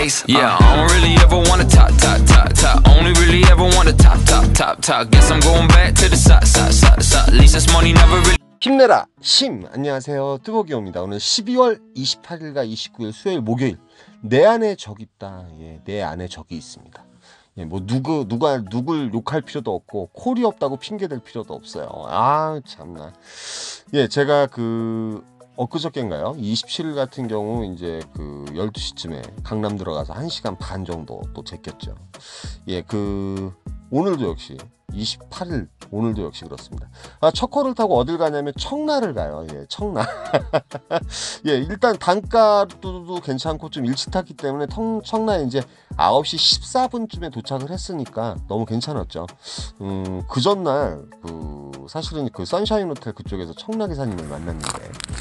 bass. Yeah, I don't really ever wanna top, top, top, top. Only really ever wanna top, top, top, top. Guess I'm going back to the side, side, side, side. At least this money never really. 힘내라 심. 안녕하세요, 뜨거기입니다. 오늘 12월 28일과 29일 수요일 목요일. 내 안에 적이 있다. 예, 내 안에 적이 있습니다. 예, 뭐 누굴 욕할 필요도 없고 콜이 없다고 핑계댈 필요도 없어요. 아 참나. 예, 제가 엊그저께인가요? 27일 같은 경우 이제 12시쯤에 강남 들어가서 1시간 반 정도 또 제꼈죠. 예, 오늘도 역시 28일 오늘도 역시 그렇습니다. 첫 콜을 타고 어딜 가냐면 청라를 가요. 예, 청라. 예, 일단 단가도 괜찮고 좀 일찍 탔기 때문에 청라에 이제 9시 14분쯤에 도착을 했으니까 너무 괜찮았죠. 그 전날 사실은 선샤인 호텔 그쪽에서 청라 기사님을 만났는데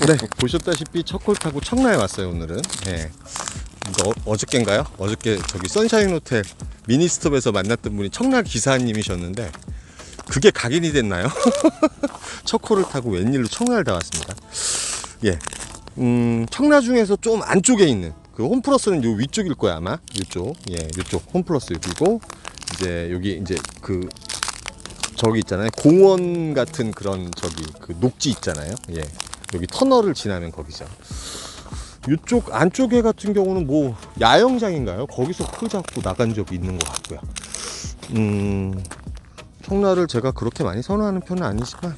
네, 보셨다시피 첫 콜 타고 청라에 왔어요. 오늘은. 예. 어저께인가요? 어저께 저기 선샤인 호텔 미니스톱에서 만났던 분이 청라 기사님이셨는데 그게 각인이 됐나요? 첫 콜을 타고 웬일로 청라를 다 왔습니다. 예, 청라 중에서 좀 안쪽에 있는 홈플러스는 요 위쪽일 거야 아마. 요쪽, 예, 요쪽 홈플러스 여기고 이제 여기 이제 저기 있잖아요. 공원 같은 그런 녹지 있잖아요. 예, 여기 터널을 지나면 거기죠. 이쪽 안쪽에 같은 경우는 뭐 야영장인가요? 거기서 콜 잡고 나간 적이 있는 것 같고요. 청라를 제가 그렇게 많이 선호하는 편은 아니지만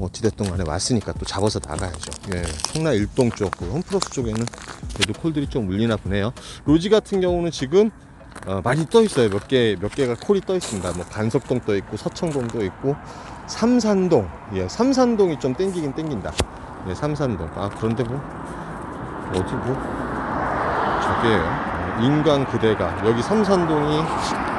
어찌됐든 간에 왔으니까 또 잡아서 나가야죠. 예, 청라 일동 쪽 홈플러스 쪽에는 그래도 콜들이 좀 울리나 보네요. 로지 같은 경우는 지금 많이 떠 있어요. 몇 개가 콜이 떠 있습니다. 뭐 간석동 떠 있고 서청동도 있고 삼산동. 예, 삼산동이 좀 땡기긴 땡긴다. 예, 삼산동. 그런데 저게요. 인간 그대가 여기 삼산동이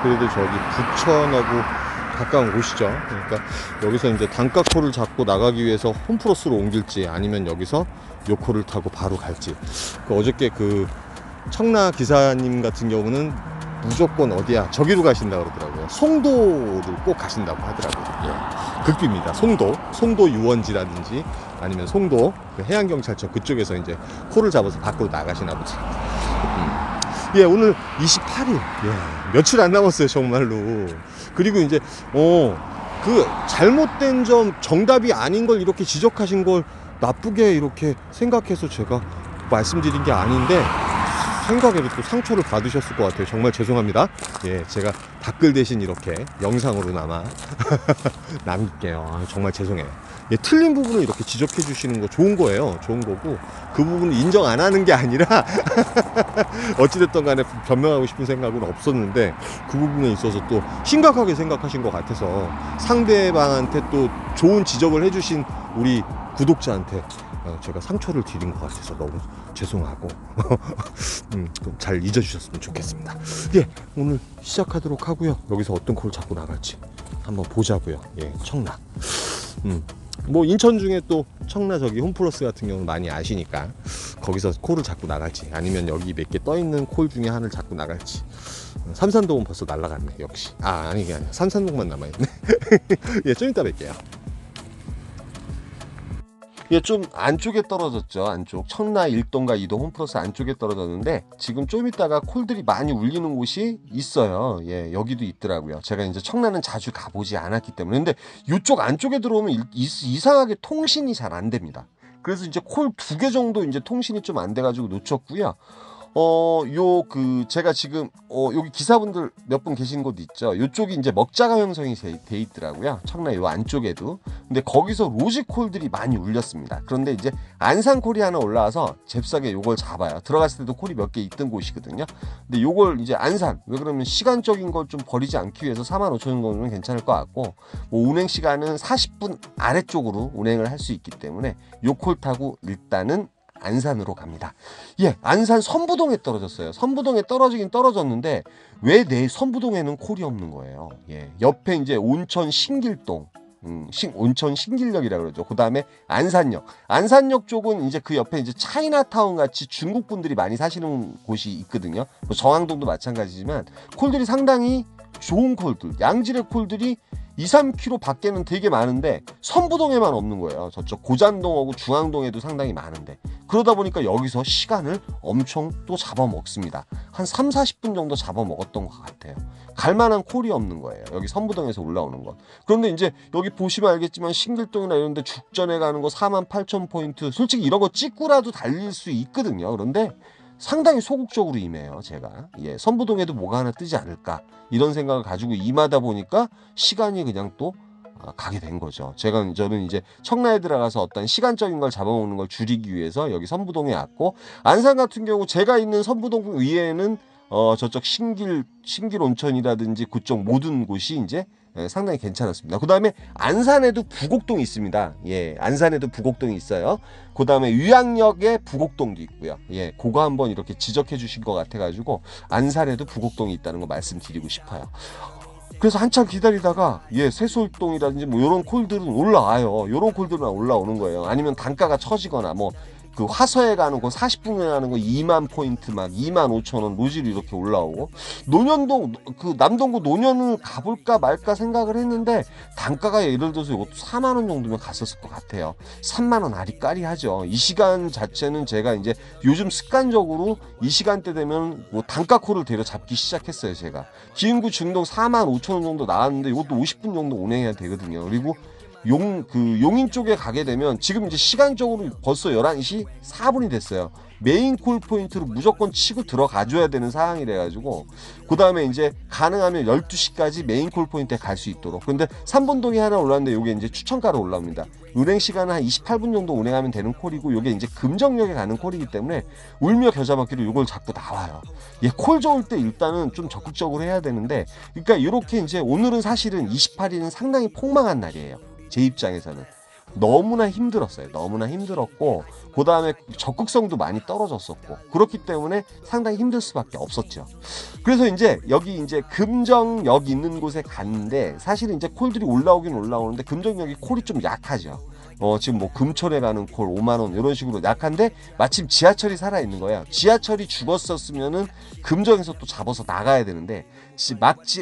그래도 저기 부천하고 가까운 곳이죠. 그러니까 여기서 이제 단가 콜을 잡고 나가기 위해서 홈플러스로 옮길지 아니면 여기서 요 콜을 타고 바로 갈지. 어저께 청라 기사님 같은 경우는 무조건 어디야 저기로 가신다 그러더라고요. 송도를 꼭 가신다고 하더라고요. 예, 극비입니다. 송도 유원지라든지 아니면 송도 해양경찰청 그쪽에서 이제 콜을 잡아서 밖으로 나가시나 보지. 예, 오늘 28일. 예, 며칠 안 남았어요 정말로. 그리고 이제 잘못된 점, 정답이 아닌 걸 이렇게 지적하신 걸 나쁘게 이렇게 생각해서 제가 말씀드린 게 아닌데 생각에도 또 상처를 받으셨을 것 같아요. 정말 죄송합니다. 예, 제가 댓글 대신 이렇게 영상으로나마 남길게요. 정말 죄송해요. 예, 틀린 부분을 이렇게 지적해 주시는 거 좋은 거예요. 좋은 거고 그 부분을 인정 안 하는 게 아니라 어찌됐든 간에 변명하고 싶은 생각은 없었는데 그 부분에 있어서 또 심각하게 생각하신 것 같아서 상대방한테 또 좋은 지적을 해주신 우리 구독자한테 제가 상처를 드린 것 같아서 너무 죄송하고 잘 잊어주셨으면 좋겠습니다. 예, 오늘 시작하도록 하고요. 여기서 어떤 콜 잡고 나갈지 한번 보자고요. 예, 청라. 뭐 인천 중에 또 청라 저기 홈플러스 같은 경우는 많이 아시니까 거기서 콜을 잡고 나갈지 아니면 여기 몇 개 떠있는 콜 중에 하나를 잡고 나갈지. 삼산동은 벌써 날아갔네 역시. 아니 이게 아니야. 삼산동만 남아있네. 예, 좀 이따 뵐게요. 예, 좀 안쪽에 떨어졌죠. 안쪽 청라 1동과 2동 홈플러스 안쪽에 떨어졌는데 지금 좀 있다가 콜들이 많이 울리는 곳이 있어요. 예, 여기도 있더라고요. 제가 이제 청라는 자주 가보지 않았기 때문에. 근데 이쪽 안쪽에 들어오면 이상하게 통신이 잘 안 됩니다. 그래서 이제 콜 2개 정도 이제 통신이 좀 안 돼가지고 놓쳤고요. 제가 지금 여기 기사분들 몇 분 계신 곳 있죠. 요쪽이 이제 먹자가 형성이 돼 있더라고요. 청라 요 안쪽에도. 근데 거기서 로지콜들이 많이 울렸습니다. 그런데 이제 안산콜이 하나 올라와서 잽싸게 요걸 잡아요. 들어갔을 때도 콜이 몇 개 있던 곳이거든요. 근데 요걸 이제 안산, 왜 그러면 시간적인 걸 좀 버리지 않기 위해서 45,000원 정도는 괜찮을 것 같고, 뭐 운행 시간은 40분 아래쪽으로 운행을 할 수 있기 때문에 요 콜 타고 일단은 안산으로 갑니다. 예, 안산 선부동에 떨어졌어요. 선부동에 떨어지긴 떨어졌는데 왜 내 선부동에는 콜이 없는 거예요. 예, 옆에 이제 온천 신길동, 온천 신길역이라고 그러죠. 그 다음에 안산역 쪽은 이제 그 옆에 이제 차이나타운 같이 중국 분들이 많이 사시는 곳이 있거든요. 뭐 정왕동도 마찬가지지만 콜들이 상당히 좋은 콜들, 양질의 콜들이 2, 3km 밖에는 되게 많은데 선부동에만 없는 거예요. 저쪽 고잔동하고 중앙동에도 상당히 많은데, 그러다 보니까 여기서 시간을 엄청 또 잡아먹습니다. 한 3, 40분 정도 잡아먹었던 것 같아요. 갈만한 콜이 없는 거예요. 여기 선부동에서 올라오는 건. 그런데 이제 여기 보시면 알겠지만 신길동이나 이런 데 죽전에 가는 거 48,000포인트, 솔직히 이런 거 찍고라도 달릴 수 있거든요. 그런데 상당히 소극적으로 임해요, 제가. 예, 선부동에도 뭐가 하나 뜨지 않을까 이런 생각을 가지고 임하다 보니까 시간이 그냥 또 가게 된 거죠. 저는 이제 청라에 들어가서 어떤 시간적인 걸 잡아먹는 걸 줄이기 위해서 여기 선부동에 왔고, 안산 같은 경우 제가 있는 선부동 위에는 저쪽 신길 온천이라든지 그쪽 모든 곳이 이제 상당히 괜찮았습니다. 그 다음에 안산에도 부곡동이 있습니다. 예, 안산에도 부곡동이 있어요. 그 다음에 유양역에 부곡동도 있고요. 예, 그거 한번 이렇게 지적해 주신 것 같아가지고 안산에도 부곡동이 있다는 거 말씀드리고 싶어요. 그래서 한참 기다리다가 세솔동이라든지 뭐 이런 콜들은 올라와요. 이런 콜들은 올라오는 거예요. 아니면 단가가 처지거나 뭐 그 화서에 가는 거 40분에 가는 거 2만 포인트 막 2만 5천 원 로지로 이렇게 올라오고, 논현동 그 남동구 논현을 가볼까 말까 생각을 했는데 단가가 예를 들어서 이것도 4만 원 정도면 갔었을 것 같아요. 3만 원 아리까리하죠. 이 시간 자체는 제가 이제 요즘 습관적으로 이 시간대 되면 뭐 단가 콜을 데려 잡기 시작했어요. 제가 기흥구 중동 4만 5천 원 정도 나왔는데 이것도 50분 정도 운행해야 되거든요. 그리고 용인 쪽에 가게 되면 지금 이제 시간적으로 벌써 11시 4분이 됐어요. 메인 콜 포인트로 무조건 치고 들어가줘야 되는 상황이래 가지고, 그 다음에 이제 가능하면 12시까지 메인 콜 포인트에 갈 수 있도록. 근데 3분동이 하나 올랐는데 요게 이제 추천가로 올라옵니다. 운행 시간은 한 28분 정도 운행하면 되는 콜이고, 요게 이제 금정역에 가는 콜이기 때문에 울며 겨자 먹기로 요걸 자꾸 나와요. 콜 좋을 때 일단은 좀 적극적으로 해야 되는데, 그러니까 이렇게 이제 오늘은 사실은 28일은 상당히 폭망한 날이에요. 제 입장에서는 너무나 힘들었어요. 너무나 힘들었고, 그 다음에 적극성도 많이 떨어졌었고, 그렇기 때문에 상당히 힘들 수밖에 없었죠. 그래서 이제 여기 이제 금정역 있는 곳에 갔는데, 사실은 이제 콜들이 올라오긴 올라오는데 금정역이 콜이 좀 약하죠. 지금 뭐 금촌에 가는 콜 5만 원 이런 식으로 약한데, 마침 지하철이 살아있는 거예요. 지하철이 죽었었으면은 금정에서 또 잡아서 나가야 되는데,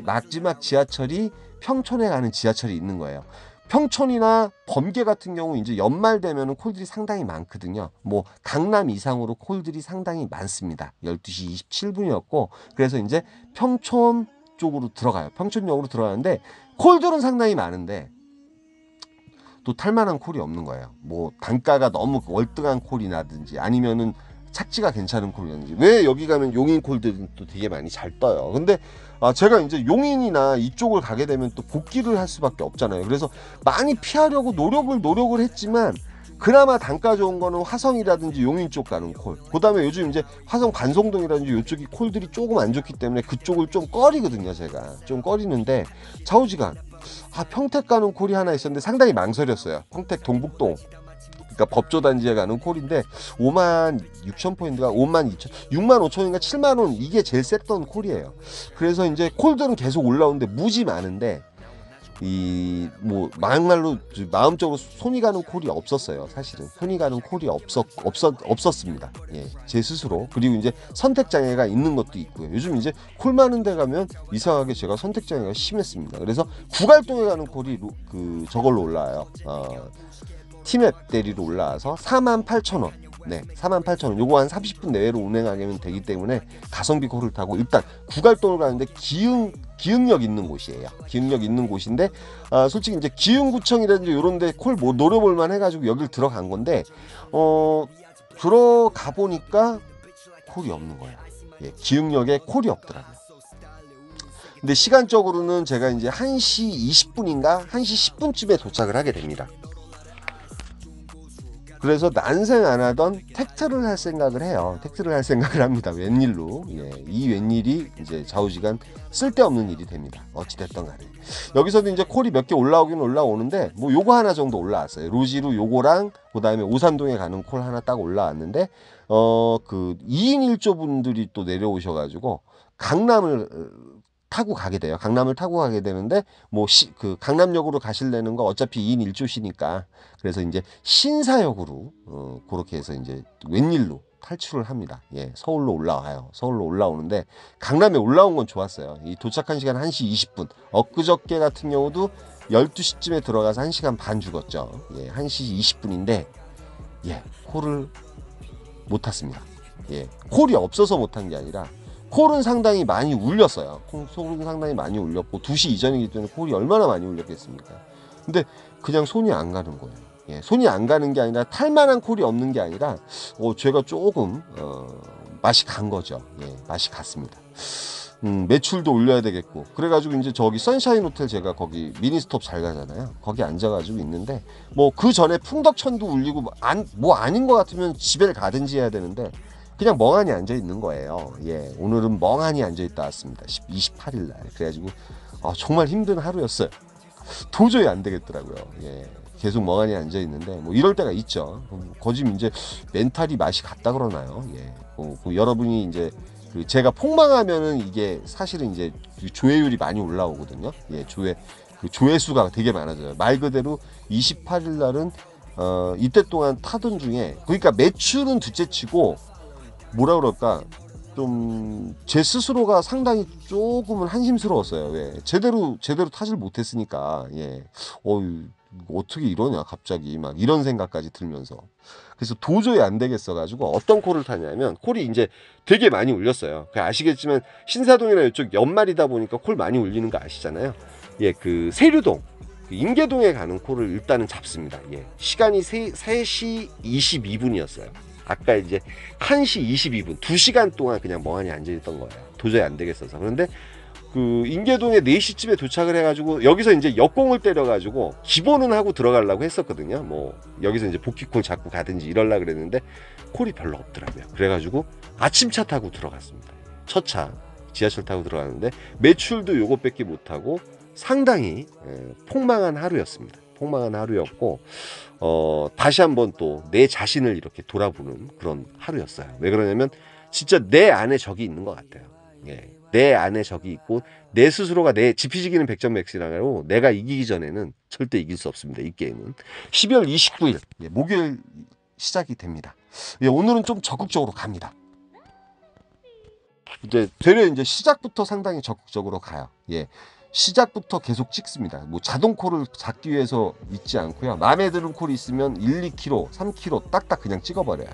마지막 지하철이 평촌에 가는 지하철이 있는 거예요. 평촌이나 범계 같은 경우 이제 연말 되면은 콜들이 상당히 많거든요. 뭐 강남 이상으로 콜들이 상당히 많습니다. 12시 27분이었고, 그래서 이제 평촌 쪽으로 들어가요. 평촌역으로 들어가는데 콜들은 상당히 많은데 또 탈만한 콜이 없는 거예요. 뭐 단가가 너무 월등한 콜이라든지 아니면은 착지가 괜찮은 콜이라든지. 왜 여기 가면 용인 콜들은 또 되게 많이 잘 떠요. 근데 제가 이제 용인이나 이쪽을 가게 되면 또 복귀를 할 수밖에 없잖아요. 그래서 많이 피하려고 노력을 했지만, 그나마 단가 좋은 거는 화성이라든지 용인 쪽 가는 콜. 그 다음에 요즘 이제 화성 관성동이라든지 이쪽이 콜들이 조금 안 좋기 때문에 그쪽을 좀 꺼리거든요. 제가 좀 꺼리는데, 좌우지간 평택 가는 콜이 하나 있었는데 상당히 망설였어요. 평택 동북동, 그러니까 법조단지에 가는 콜인데 5만 6천 포인트가 5만 2천, 6만 5천인가 7만 원, 이게 제일 셌던 콜이에요. 그래서 이제 콜들은 계속 올라오는데 무지 많은데, 뭐 막말로 마음적으로 손이 가는 콜이 없었어요. 사실은 손이 가는 콜이 없었습니다. 예, 제 스스로. 그리고 이제 선택 장애가 있는 것도 있고요. 요즘 이제 콜 많은 데 가면 이상하게 제가 선택 장애가 심했습니다. 그래서 구갈동에 가는 콜이 저걸로 올라와요. 티맵 대리로 올라와서 48,000원. 네, 48,000원. 요거 한 30분 내외로 운행하면 되기 때문에 가성비 콜을 타고 일단 구갈동을 가는데 기흥역 있는 곳이에요. 기흥역 있는 곳인데, 솔직히 이제 기흥구청이라든지 요런 데 콜 뭐 노려볼만 해가지고 여길 들어간 건데, 들어가 보니까 콜이 없는 거예요. 예, 기흥역에 콜이 없더라고요. 근데 시간적으로는 제가 이제 1시 20분인가 1시 10분쯤에 도착을 하게 됩니다. 그래서 난생 안 하던 택트를 할 생각을 해요. 택트를 할 생각을 합니다. 웬일로. 예, 이 웬일이 이제 좌우지간 쓸데없는 일이 됩니다. 어찌됐던 간에. 여기서도 이제 콜이 몇 개 올라오긴 올라오는데, 뭐 요거 하나 정도 올라왔어요. 로지로 요거랑, 그 다음에 오산동에 가는 콜 하나 딱 올라왔는데, 그 2인 1조 분들이 또 내려오셔가지고, 강남을 타고 가게 돼요. 강남을 타고 가게 되는데, 그 강남역으로 가실래는 거 어차피 2인 1조시니까. 그래서 이제 신사역으로, 그렇게 해서 이제 웬일로 탈출을 합니다. 예, 서울로 올라와요. 서울로 올라오는데 강남에 올라온 건 좋았어요. 이 도착한 시간 1시 20분. 엊그저께 같은 경우도 12시쯤에 들어가서 1시간 반 죽었죠. 예, 1시 20분인데 예, 콜을 못 탔습니다. 예, 콜이 없어서 못한 게 아니라 콜은 상당히 많이 울렸어요. 콜은 상당히 많이 울렸고 2시 이전이기 때문에 콜이 얼마나 많이 울렸겠습니까? 근데 그냥 손이 안 가는 거예요. 예, 손이 안 가는 게 아니라 탈만한 콜이 없는 게 아니라 제가 조금 맛이 간 거죠. 예, 맛이 갔습니다. 매출도 올려야 되겠고 그래가지고 이제 저기 선샤인 호텔 제가 거기 미니스톱 잘 가잖아요. 거기 앉아가지고 있는데 뭐 그 전에 풍덕천도 울리고 뭐 아닌 것 같으면 집에 가든지 해야 되는데 그냥 멍하니 앉아 있는 거예요. 예, 오늘은 멍하니 앉아 있다 왔습니다. 28일 날. 그래가지고 정말 힘든 하루였어요. 도저히 안 되겠더라고요. 예, 계속 멍하니 앉아 있는데 뭐 이럴 때가 있죠. 거짓 이제 멘탈이 맛이 갔다 그러나요? 예, 여러분이 이제 제가 폭망하면은 이게 사실은 이제 조회율이 많이 올라오거든요. 예, 조회수가 되게 많아져요. 말 그대로 28일 날은 이때 동안 타던 중에 그러니까 매출은 둘째치고 뭐라 그럴까 좀 제 스스로가 상당히 조금은 한심스러웠어요. 왜 제대로 타질 못했으니까 예, 어떻게 이러냐 갑자기 막 이런 생각까지 들면서 그래서 도저히 안 되겠어 가지고 어떤 콜을 타냐면 콜이 이제 되게 많이 울렸어요. 아시겠지만 신사동이나 이쪽 연말이다 보니까 콜 많이 울리는 거 아시잖아요. 예, 그 세류동 인계동에 가는 콜을 일단은 잡습니다. 예, 시간이 3시 22분이었어요. 아까 이제 1시 22분 2시간 동안 그냥 멍하니 앉아있던 거예요. 도저히 안 되겠어서. 그런데 그 인계동에 4시쯤에 도착을 해가지고 여기서 이제 역공을 때려가지고 기본은 하고 들어가려고 했었거든요. 뭐 여기서 이제 복귀콜 잡고 가든지 이럴라 그랬는데 콜이 별로 없더라고요. 그래가지고 아침차 타고 들어갔습니다. 첫 차 지하철 타고 들어갔는데 매출도 요것밖에 못하고 상당히 폭망한 하루였습니다. 폭망한 하루였고 다시 한번 또 내 자신을 이렇게 돌아보는 그런 하루였어요. 왜 그러냐면 진짜 내 안에 적이 있는 것 같아요. 예, 내 안에 적이 있고 내 스스로가 내 지피지기는 100점 맥시라고 내가 이기기 전에는 절대 이길 수 없습니다. 이 게임은 12월 29일 예, 목요일 시작이 됩니다. 예, 오늘은 좀 적극적으로 갑니다. 이제 되려 이제 시작부터 상당히 적극적으로 가요. 예. 시작부터 계속 찍습니다. 뭐 자동 콜을 잡기 위해서 있지 않고요. 마음에 드는 콜이 있으면 1, 2kg, 3kg 딱딱 그냥 찍어버려요.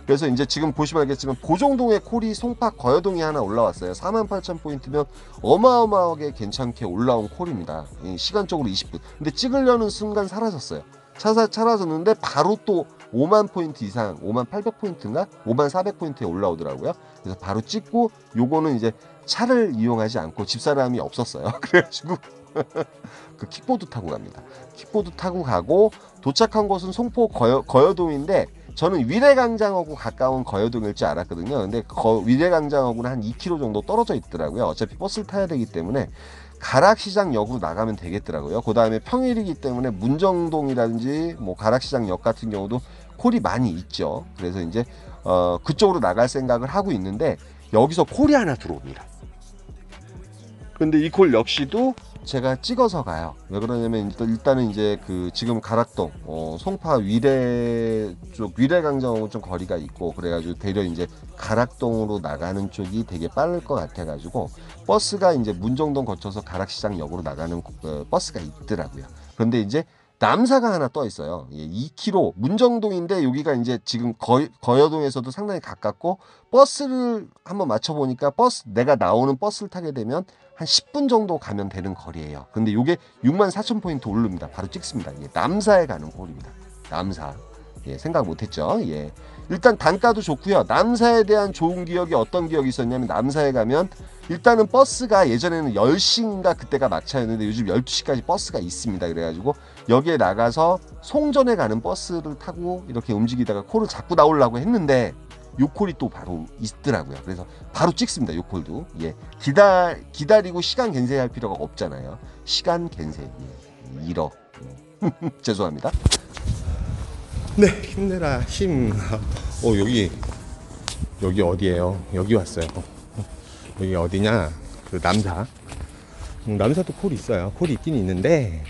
그래서 이제 지금 보시면 알겠지만 보정동에 콜이 송파 거여동이 하나 올라왔어요. 48,000포인트면 어마어마하게 괜찮게 올라온 콜입니다. 시간적으로 20분. 근데 찍으려는 순간 사라졌어요. 사라졌는데 바로 또 5만 포인트 이상, 5만 800포인트인가? 5만 400포인트에 올라오더라고요. 그래서 바로 찍고 요거는 이제 차를 이용하지 않고 집사람이 없었어요. 그래가지고 그 킥보드 타고 갑니다. 킥보드 타고 가고 도착한 곳은 송포 거여동인데 저는 위례광장하고 가까운 거여동일 줄 알았거든요. 근데 위례광장하고는 한 2km 정도 떨어져 있더라고요. 어차피 버스를 타야 되기 때문에 가락시장역으로 나가면 되겠더라고요. 그 다음에 평일이기 때문에 문정동이라든지 뭐 가락시장역 같은 경우도 콜이 많이 있죠. 그래서 이제 그쪽으로 나갈 생각을 하고 있는데 여기서 콜이 하나 들어옵니다. 근데 이 콜 역시도 제가 찍어서 가요. 왜 그러냐면 일단은 이제 그 지금 가락동 송파 위례 쪽 위례광장하고 좀 거리가 있고 그래가지고 대려 이제 가락동으로 나가는 쪽이 되게 빠를 것 같아가지고 버스가 이제 문정동 거쳐서 가락시장역으로 나가는 버스가 있더라고요. 그런데 이제 남사가 하나 떠 있어요. 2km 문정동인데 여기가 이제 지금 거여동에서도 상당히 가깝고 버스를 한번 맞춰보니까 내가 나오는 버스를 타게 되면 한 10분 정도 가면 되는 거리예요. 근데 이게 64,000포인트 오릅니다. 바로 찍습니다. 남사에 가는 홀입니다. 남사. 예, 생각 못했죠. 예. 일단 단가도 좋고요. 남사에 대한 좋은 기억이 어떤 기억이 있었냐면 남사에 가면 일단은 버스가 예전에는 10시인가 그때가 막차였는데 요즘 12시까지 버스가 있습니다. 그래가지고 여기에 나가서 송전에 가는 버스를 타고 이렇게 움직이다가 콜을 잡고 나오려고 했는데 요 콜이 또 바로 있더라고요. 그래서 바로 찍습니다. 요 콜도. 예. 기다리고 시간 갠세할 필요가 없잖아요. 시간 갠세. 예. 잃어. 죄송합니다. 네, 힘내라 힘. 여기 어디예요? 여기 왔어요. 여기 어디냐? 그 남사. 남사도 콜이 있어요. 콜이 있긴 있는데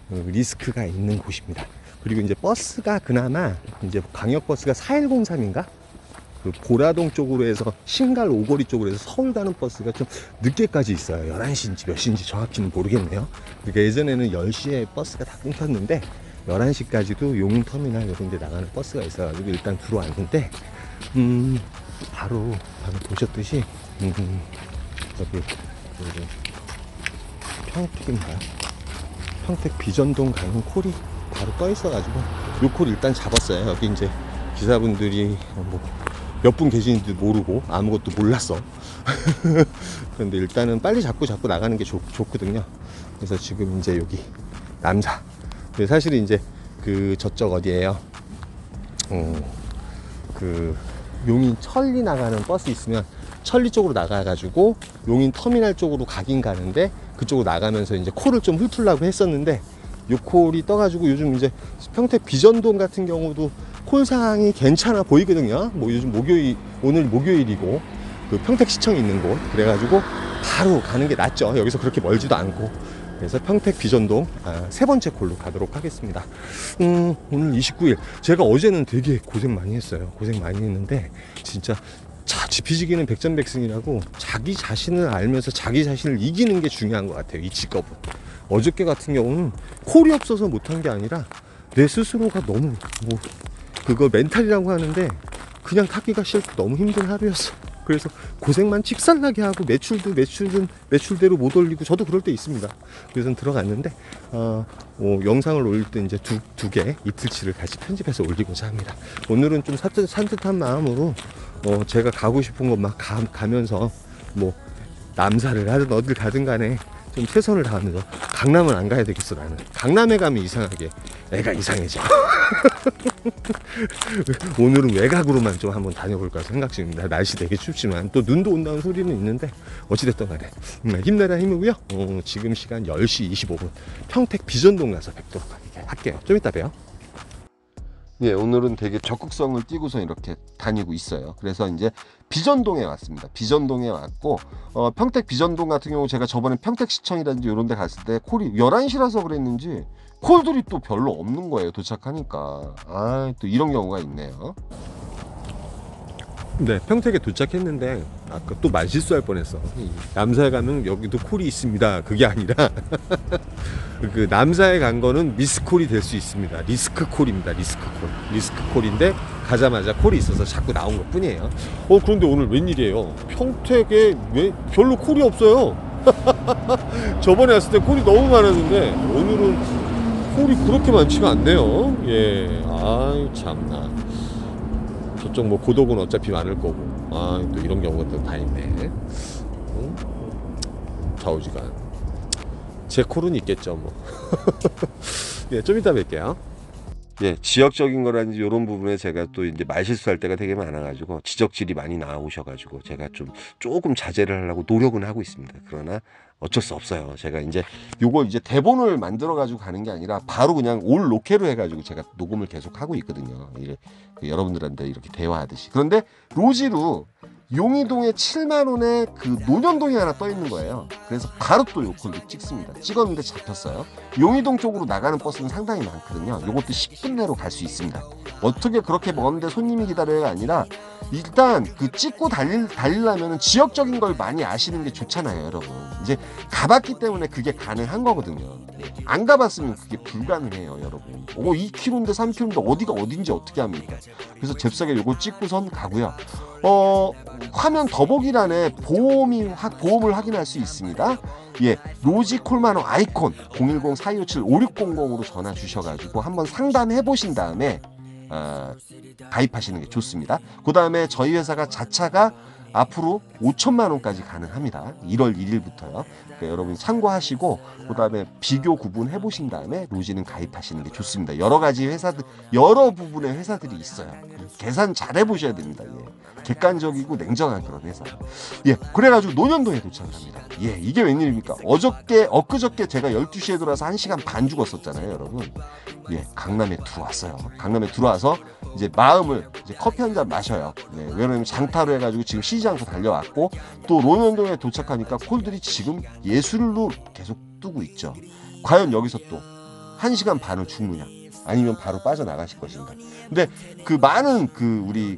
리스크가 있는 곳입니다. 그리고 이제 버스가 그나마 이제 광역버스가 4103인가? 그 보라동 쪽으로 해서 신갈 오거리 쪽으로 해서 서울 가는 버스가 좀 늦게까지 있어요. 11시인지 몇 시인지 정확히는 모르겠네요. 그러니까 예전에는 10시에 버스가 다 끊겼는데 11시까지도 용인터미널 이런 데 나가는 버스가 있어가지고 일단 들어왔는데 바로 보셨듯이 여기 평택인가요? 평택 비전동 가는 콜이 바로 떠 있어가지고 요 콜 일단 잡았어요. 여기 이제 기사분들이 뭐 몇 분 계시는지도 모르고 아무것도 몰랐어. 그런데 일단은 빨리 잡고 나가는 게 좋거든요. 그래서 지금 이제 여기 남사. 사실은 이제 그 저쪽 어디에요? 그 용인 천리 나가는 버스 있으면 천리 쪽으로 나가가지고 용인 터미널 쪽으로 가긴 가는데 그쪽으로 나가면서 이제 콜을 좀 훑으려고 했었는데 요 콜이 떠가지고 요즘 이제 평택 비전동 같은 경우도 콜 상황이 괜찮아 보이거든요. 뭐 요즘 오늘 목요일이고 그 평택시청이 있는 곳 그래가지고 바로 가는 게 낫죠. 여기서 그렇게 멀지도 않고. 그래서 평택 비전동 세 번째 콜로 가도록 하겠습니다. 오늘 29일 제가 어제는 되게 고생 많이 했어요. 고생 많이 했는데 진짜 지피지기는 백전백승이라고 자기 자신을 알면서 자기 자신을 이기는 게 중요한 것 같아요. 이 직업은. 어저께 같은 경우는 콜이 없어서 못한 게 아니라 내 스스로가 너무 그거 멘탈이라고 하는데 그냥 타기가 싫고 너무 힘든 하루였어. 그래서 고생만 칙살나게 하고 매출대로 못 올리고 저도 그럴 때 있습니다. 그래서 들어갔는데 영상을 올릴 때 이제 두 개 이틀치를 같이 편집해서 올리고자 합니다. 오늘은 좀 산뜻한 마음으로 제가 가고 싶은 곳 막 가면서 뭐 남사를 하든 어딜 가든 간에 좀 최선을 다하면서 강남은 안 가야 되겠어. 나는 강남에 가면 이상하게 애가 이상해져. 오늘은 외곽으로만 좀 한번 다녀볼까 생각 중입니다. 날씨 되게 춥지만 또 눈도 온다는 소리는 있는데 어찌됐든 간에 힘내라 힘이고요. 지금 시간 10시 25분 평택 비전동 가서 뵙도록 할게요. 좀 이따 봬요. 예, 오늘은 되게 적극성을 띠고서 이렇게 다니고 있어요. 그래서 이제 비전동에 왔습니다. 비전동에 왔고 평택 비전동 같은 경우 제가 저번에 평택시청이라든지 이런 데 갔을 때 콜이 11시라서 그랬는지 콜들이 또 별로 없는 거예요. 도착하니까. 또 이런 경우가 있네요. 네, 평택에 도착했는데 아까 또 말실수할 뻔했어. 남사에 가면 여기도 콜이 있습니다. 그게 아니라 그 남사에 간 거는 미스콜이 될 수 있습니다. 리스크콜입니다. 리스크콜인데 가자마자 콜이 있어서 자꾸 나온 것 뿐이에요. 그런데 오늘 웬일이에요? 평택에 왜 별로 콜이 없어요? 저번에 왔을 때 콜이 너무 많았는데 오늘은 콜이 그렇게 많지가 않네요. 예, 아이 참나. 저쪽 뭐 고독은 어차피 많을 거고 또 이런 경우가 또 다 있네. 좌우지간 제 콜은 있겠죠 뭐. 예, 좀 이따 뵐게요. 예, 지역적인 거라든지 이런 부분에 제가 또 이제 말실수할 때가 되게 많아가지고 지적질이 많이 나오셔가지고 제가 조금 자제를 하려고 노력은 하고 있습니다. 그러나 어쩔 수 없어요. 제가 이제 요걸 이제 대본을 만들어 가지고 가는 게 아니라 바로 그냥 올 로케로 해가지고 제가 녹음을 계속 하고 있거든요. 여러분들한테 이렇게 대화하듯이. 그런데 로지로 용이동에 7만원에 그 논현동이 하나 떠 있는 거예요. 그래서 바로 또 요콜도 찍습니다. 찍었는데 잡혔어요. 용이동 쪽으로 나가는 버스는 상당히 많거든요. 요것도 10분 내로 갈 수 있습니다. 어떻게 그렇게 먼데 손님이 기다려야 아니라 일단 그 찍고 달리려면 지역적인 걸 많이 아시는 게 좋잖아요, 여러분. 이제 가봤기 때문에 그게 가능한 거거든요. 안 가봤으면 그게 불가능해요, 여러분. 2km인데 3km인데 어디가 어딘지 어떻게 합니까? 그래서 잽싸게 요거 찍고선 가고요. 화면 더보기란에 보험을 확인할 수 있습니다. 예, 로지콜만호 아이콘 010-4257-5600으로 전화 주셔가지고 한번 상담해 보신 다음에 가입하시는 게 좋습니다. 그 다음에 저희 회사가 자차가 앞으로 5천만 원까지 가능합니다. 1월 1일부터요. 그러니까 여러분 참고하시고 그 다음에 비교 구분해 보신 다음에 로지는 가입하시는 게 좋습니다. 여러 가지 회사들, 여러 부분의 회사들이 있어요. 계산 잘 해보셔야 됩니다. 예. 객관적이고 냉정한 그런 회사. 예, 그래가지고 논현동에 도착합니다. 예, 이게 웬일입니까? 엊그저께 제가 12시에 들어와서 1시간 반 죽었었잖아요, 여러분. 예, 강남에 들어왔어요. 강남에 들어와서 이제 마음을 이제 커피 한 잔 마셔요. 네, 왜냐면 장타로 해가지고 지금 쉬지 않고 달려왔고 또 논현동에 도착하니까 콜들이 지금 예술로 계속 뜨고 있죠. 과연 여기서 또 1시간 반을 죽느냐? 아니면 바로 빠져나가실 것인가. 근데 그 많은 우리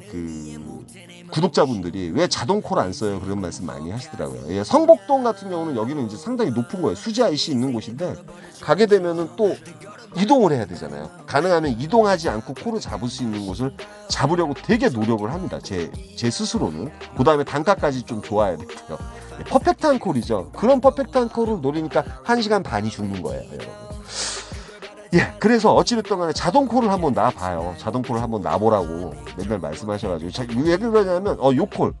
구독자분들이 왜 자동콜 안 써요? 그런 말씀 많이 하시더라고요. 예, 성복동 같은 경우는 여기는 이제 상당히 높은 거예요. 수지 IC 있는 곳인데 가게 되면은 또 이동을 해야 되잖아요. 가능하면 이동하지 않고 콜을 잡을 수 있는 곳을 잡으려고 되게 노력을 합니다. 제 스스로는. 그 다음에 단가까지 좀 좋아야 되고요. 예, 퍼펙트한 콜이죠. 그런 퍼펙트한 콜을 노리니까 1시간 반이 죽는 거예요, 여러분. 예, 그래서 어찌됐든 간에 자동콜을 한번 놔봐요. 자동콜을 한번 놔보라고 맨날 말씀하셔가지고. 왜 그러냐면, 요콜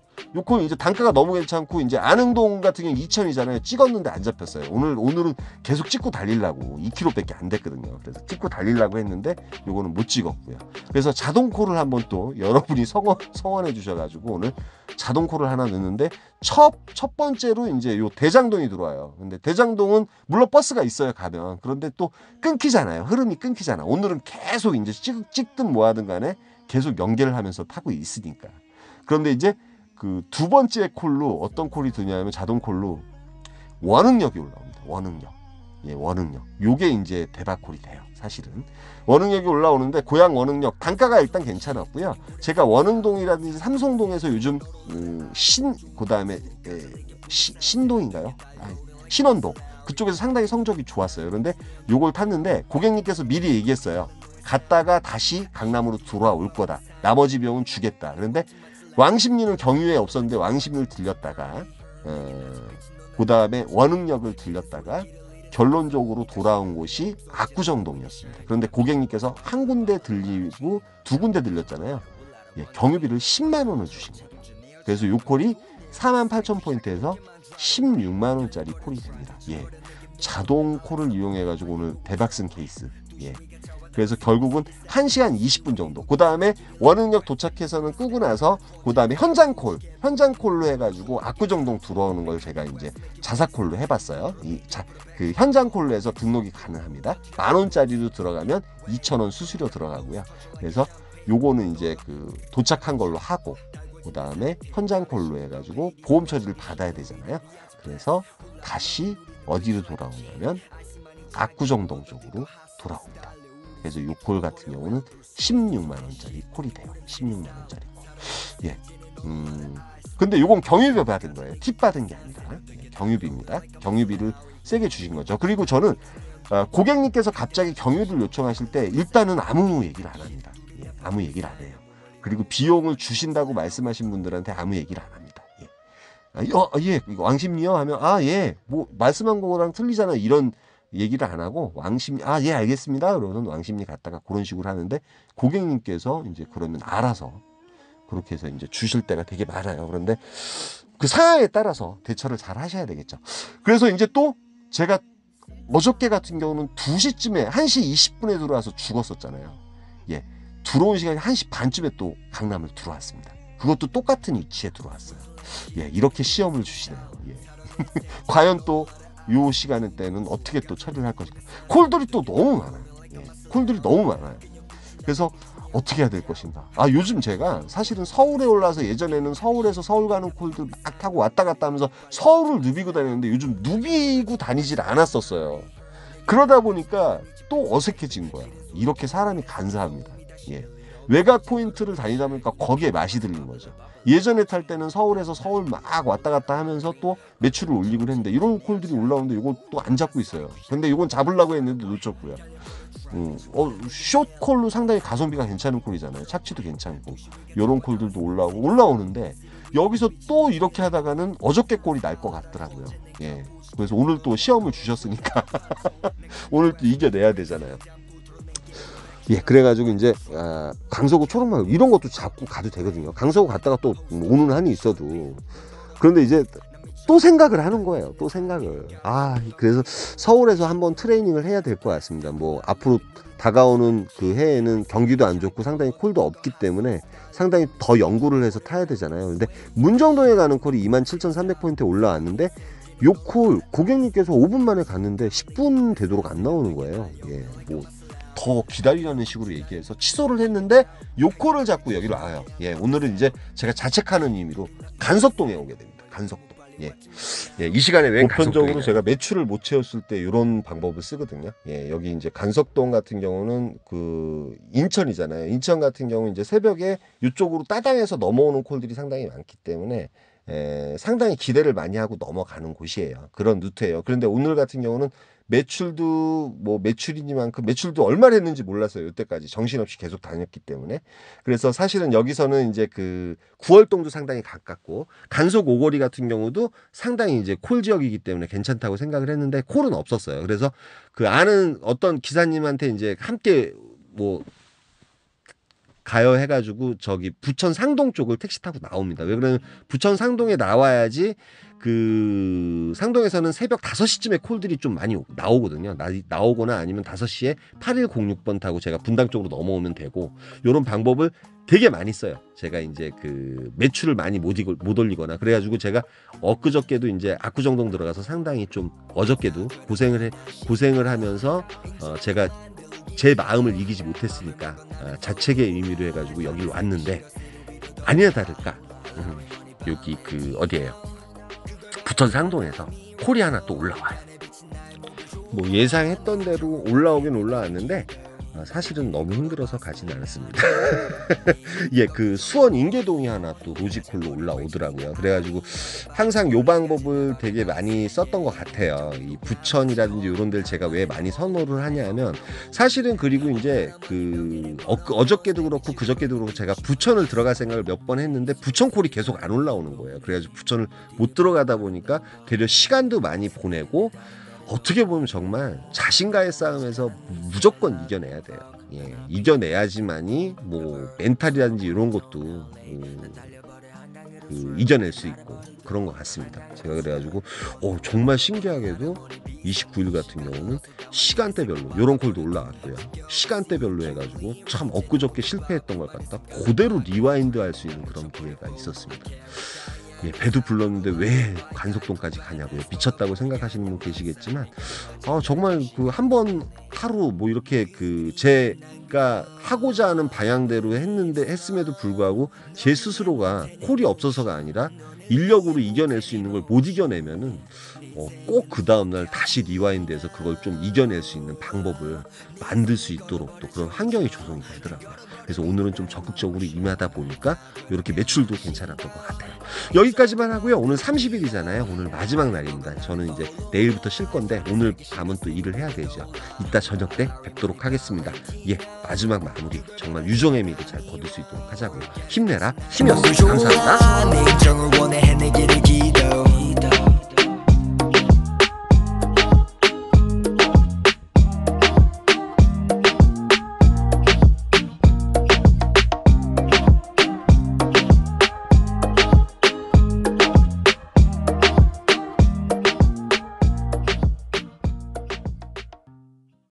이제 단가가 너무 괜찮고, 이제 안흥동 같은 경우 2,000이잖아요. 찍었는데 안 잡혔어요. 오늘은 계속 찍고 달리려고 2km밖에 안 됐거든요. 그래서 찍고 달리려고 했는데, 요거는 못 찍었고요. 그래서 자동콜을 한번 또 여러분이 성원해 주셔가지고, 오늘 자동콜을 하나 넣는데, 첫 번째로 이제 요 대장동이 들어와요. 근데 대장동은 물론 버스가 있어요, 가면. 그런데 또 끊기잖아요. 흐름이 끊기잖아. 오늘은 계속 이제 찍든 뭐 하든 간에 계속 연결을 하면서 타고 있으니까. 그런데 이제 그 두 번째 콜로 어떤 콜이 드냐면 자동콜로 원흥역이 올라옵니다. 원흥역. 예, 원흥역. 요게 이제 대박콜이 돼요. 사실은. 원흥역이 올라오는데 고양 원흥역 단가가 일단 괜찮았고요. 제가 원흥동이라든지 삼성동에서 요즘 그다음에 신동인가요? 신원동 그쪽에서 상당히 성적이 좋았어요. 그런데 요걸 탔는데 고객님께서 미리 얘기했어요. 갔다가 다시 강남으로 돌아올 거다. 나머지 비용은 주겠다. 그런데 왕십리는 경유에 없었는데 왕십리를 들렸다가 그다음에 원흥역을 들렸다가 결론적으로 돌아온 곳이 압구정동이었습니다. 그런데 고객님께서 한 군데 들리고 두 군데 들렸잖아요. 예, 경유비를 10만 원을 주신 거예요. 그래서 요 콜이 48,000포인트에서 16만 원짜리 콜이 됩니다. 예, 자동 콜을 이용해가지고 오늘 대박 쓴 케이스. 예. 그래서 결국은 1시간 20분 정도. 그 다음에 원흥역 도착해서는 끄고 나서 그 다음에 현장콜로 해가지고 압구정동 들어오는 걸 제가 이제 자사콜로 해봤어요. 그 현장콜로 해서 등록이 가능합니다. 10,000원짜리로 들어가면 2,000원 수수료 들어가고요. 그래서 요거는 이제 그 도착한 걸로 하고 그 다음에 현장콜로 해가지고 보험 처리를 받아야 되잖아요. 그래서 다시 어디로 돌아오냐면 압구정동 쪽으로 돌아옵니다. 그래서 이 콜 같은 경우는 16만 원짜리 콜이 돼요. 16만 원짜리 콜. 예. 근데 요건 경유비 받은 거예요. 팁 받은 게 아니라 경유비입니다. 경유비를 세게 주신 거죠. 그리고 저는 고객님께서 갑자기 경유를 요청하실 때 일단은 아무 얘기를 안 합니다. 예, 아무 얘기를 안 해요. 그리고 비용을 주신다고 말씀하신 분들한테 아무 얘기를 안 합니다. 예. 예, 이거 왕십리요? 하면 예, 뭐 말씀한 거랑 틀리잖아요. 이런 얘기를 안 하고 왕십리 예 알겠습니다. 그러면 왕십리 갔다가 그런 식으로 하는데 고객님께서 이제 그러면 알아서 그렇게 해서 이제 주실 때가 되게 많아요. 그런데 그 상황에 따라서 대처를 잘 하셔야 되겠죠. 그래서 이제 또 제가 어저께 같은 경우는 2시쯤에 1시 20분에 들어와서 죽었었잖아요. 예, 들어온 시간이 1시 반쯤에 또 강남을 들어왔습니다. 그것도 똑같은 위치에 들어왔어요. 예, 이렇게 시험을 주시네요. 예. 과연 또 요 시간대 때는 어떻게 또 처리를 할 것인가. 콜들이 또 너무 많아요. 예, 콜들이 너무 많아요. 그래서 어떻게 해야 될 것인가. 요즘 제가 사실은 서울에 올라서 예전에는 서울에서 서울 가는 콜들 막 타고 왔다 갔다 하면서 서울을 누비고 다녔는데 요즘 누비고 다니질 않았었어요. 그러다 보니까 또 어색해진 거야. 이렇게 사람이 간사합니다. 예. 외곽 포인트를 다니다 보니까 거기에 맛이 들린 거죠. 예전에 탈 때는 서울에서 서울 막 왔다 갔다 하면서 또 매출을 올리고 했는데 이런 콜들이 올라오는데 이거 또 안 잡고 있어요. 근데 이건 잡으려고 했는데 놓쳤고요. 숏콜로 상당히 가성비가 괜찮은 콜이잖아요. 착취도 괜찮고 이런 콜들도 올라오는데 여기서 또 이렇게 하다가는 어저께 콜이 날 것 같더라고요. 예. 그래서 오늘 또 시험을 주셨으니까 오늘 또 이겨내야 되잖아요. 예, 그래가지고 이제 강서구 초록마을 이런 것도 잡고 가도 되거든요. 강서구 갔다가 또 오는 한이 있어도. 그런데 이제 또 생각을 하는 거예요. 또 생각을. 그래서 서울에서 한번 트레이닝을 해야 될 것 같습니다. 뭐 앞으로 다가오는 그 해에는 경기도 안 좋고 상당히 콜도 없기 때문에 상당히 더 연구를 해서 타야 되잖아요. 근데 문정동에 가는 콜이 27,300포인트에 올라왔는데 요 콜 고객님께서 5분 만에 갔는데 10분 되도록 안 나오는 거예요. 예, 뭐 더 기다리라는 식으로 얘기해서 취소를 했는데 요 콜을 잡고 여기로 와요. 예, 오늘은 이제 제가 자책하는 의미로 간석동에 오게 됩니다. 간석동. 예. 예, 이 시간에 웬 보편적으로 간속동이냐. 제가 매출을 못 채웠을 때 이런 방법을 쓰거든요. 예, 여기 이제 간석동 같은 경우는 그 인천이잖아요. 인천 같은 경우는 이제 새벽에 이쪽으로 따당해서 넘어오는 콜들이 상당히 많기 때문에 상당히 기대를 많이 하고 넘어가는 곳이에요. 그런 루트예요. 그런데 오늘 같은 경우는 매출도 뭐 매출이니만큼 매출도 얼마를 했는지 몰랐어요. 이때까지 정신없이 계속 다녔기 때문에. 그래서 사실은 여기서는 이제 그 구월동도 상당히 가깝고 간속 오거리 같은 경우도 상당히 이제 콜 지역이기 때문에 괜찮다고 생각을 했는데 콜은 없었어요. 그래서 그 아는 어떤 기사님한테 이제 함께 뭐 가요 해가지고 저기 부천 상동 쪽을 택시 타고 나옵니다. 왜 그러면 부천 상동에 나와야지 그 상동에서는 새벽 5시쯤에 콜들이 좀 많이 나오거든요. 나오거나 아니면 5시에 8106번 타고 제가 분당 쪽으로 넘어오면 되고 이런 방법을 되게 많이 써요. 제가 이제 그 매출을 많이 못 올리거나 그래가지고 제가 엊그저께도 이제 압구정동 들어가서 상당히 좀 어저께도 고생을 하면서 제가 제 마음을 이기지 못했으니까 자책의 의미로 해가지고 여기 왔는데 아니나 다를까 여기 그 어디예요? 부천 상동에서 콜이 하나 또 올라와요. 뭐 예상했던 대로 올라오긴 올라왔는데 사실은 너무 힘들어서 가진 않았습니다. 예, 그 수원 인계동이 하나 또 로지콜로 올라오더라고요. 그래가지고 항상 요 방법을 되게 많이 썼던 것 같아요. 이 부천이라든지 이런 데를 제가 왜 많이 선호를 하냐면 사실은 그리고 이제 그 어저께도 그렇고 그저께도 그렇고 제가 부천을 들어갈 생각을 몇 번 했는데 부천콜이 계속 안 올라오는 거예요. 그래가지고 부천을 못 들어가다 보니까 되려 시간도 많이 보내고 어떻게 보면 정말 자신과의 싸움에서 무조건 이겨내야 돼요. 예, 이겨내야지만이 뭐 멘탈이라든지 이런 것도 이겨낼 수 있고 그런 것 같습니다. 제가 그래가지고 정말 신기하게도 29일 같은 경우는 시간대별로 이런 콜도 올라왔고요. 시간대별로 해가지고 참 엊그저께 실패했던 걸 갖다 그대로 리와인드 할 수 있는 그런 기회가 있었습니다. 예, 배도 불렀는데 왜 간속동까지 가냐고요. 미쳤다고 생각하시는 분 계시겠지만 정말 그 한 번 하루 뭐 이렇게 그 제가 하고자 하는 방향대로 했음에도 불구하고 제 스스로가 콜이 없어서가 아니라 인력으로 이겨낼 수 있는 걸 못 이겨내면은 꼭 그 다음날 다시 리와인드해서 그걸 좀 이겨낼 수 있는 방법을 만들 수 있도록 또 그런 환경이 조성이 되더라고요. 그래서 오늘은 좀 적극적으로 임하다 보니까 이렇게 매출도 괜찮았던 것 같아요. 여기까지만 하고요. 오늘 30일이잖아요. 오늘 마지막 날입니다. 저는 이제 내일부터 쉴 건데 오늘 밤은 또 일을 해야 되죠. 이따 저녁 때 뵙도록 하겠습니다. 예, 마지막 마무리 정말 유종의 미를 잘 거둘 수 있도록 하자고요. 힘내라. 힘이었습니다. 감사합니다.